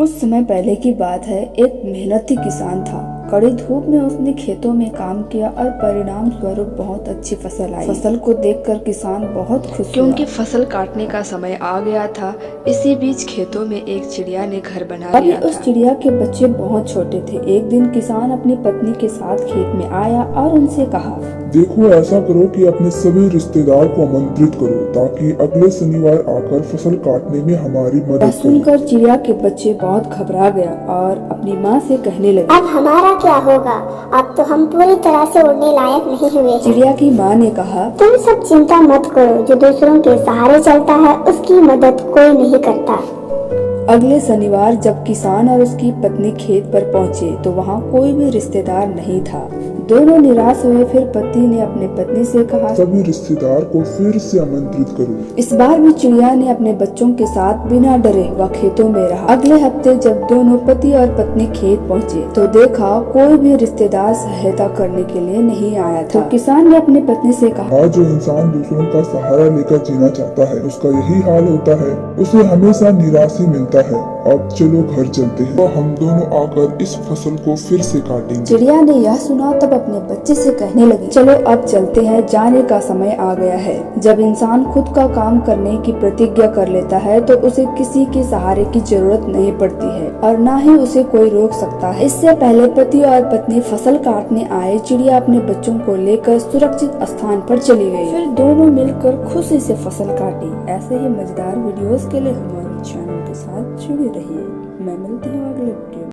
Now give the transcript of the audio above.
कुछ समय पहले की बात है। एक मेहनती किसान था। कड़ी धूप में उसने खेतों में काम किया और परिणाम स्वरूप बहुत अच्छी फसल आई। फसल को देखकर किसान बहुत खुश हुआ क्योंकि फसल काटने का समय आ गया था। इसी बीच खेतों में एक चिड़िया ने घर बना लिया था। उस चिड़िया के बच्चे बहुत छोटे थे। एक दिन किसान अपनी पत्नी के साथ खेत में आया और उनसे कहा, देखो, ऐसा करो कि अपने सभी रिश्तेदार को आमंत्रित करो ताकि अगले शनिवार आकर फसल काटने में हमारी मदद करें। सुनकर चिड़िया के बच्चे बहुत घबरा गया और अपनी माँ से कहने लगे, अब हमारा क्या होगा? अब तो हम पूरी तरह से उड़ने लायक नहीं हुए। चिड़िया की माँ ने कहा, तुम सब चिंता मत करो, जो दूसरों के सहारे चलता है उसकी मदद कोई नहीं करता। अगले शनिवार जब किसान और उसकी पत्नी खेत पर पहुँचे तो वहाँ कोई भी रिश्तेदार नहीं था। दोनों निराश हुए। फिर पति ने अपने पत्नी से कहा, सभी रिश्तेदार को फिर से आमंत्रित करो। इस बार भी चिड़िया ने अपने बच्चों के साथ बिना डरे वह खेतों में रहा। अगले हफ्ते जब दोनों पति और पत्नी खेत पहुँचे तो देखा कोई भी रिश्तेदार सहायता करने के लिए नहीं आया था। तो किसान ने अपनी पत्नी से कहा, जो इंसान दूसरों का सहारा लेकर जीना चाहता है उसका यही हाल होता है, उसे हमेशा निराश ही मिलता है। अब चलो घर चलते हैं और हम दोनों आकर इस फसल को फिर से काटेंगे। चिड़िया ने यह सुना तब अपने बच्चे से कहने लगी, चलो अब चलते हैं, जाने का समय आ गया है। जब इंसान खुद का काम करने की प्रतिज्ञा कर लेता है तो उसे किसी के सहारे की जरूरत नहीं पड़ती है और न ही उसे कोई रोक सकता है। इससे पहले पति और पत्नी फसल काटने आए, चिड़िया अपने बच्चों को लेकर सुरक्षित स्थान पर चली गई। फिर दोनों मिलकर खुशी से फसल काटी। ऐसे ही मजेदार वीडियोस के लिए हमारे चैनल के साथ जुड़े रहिए। मैं मिलती हूँ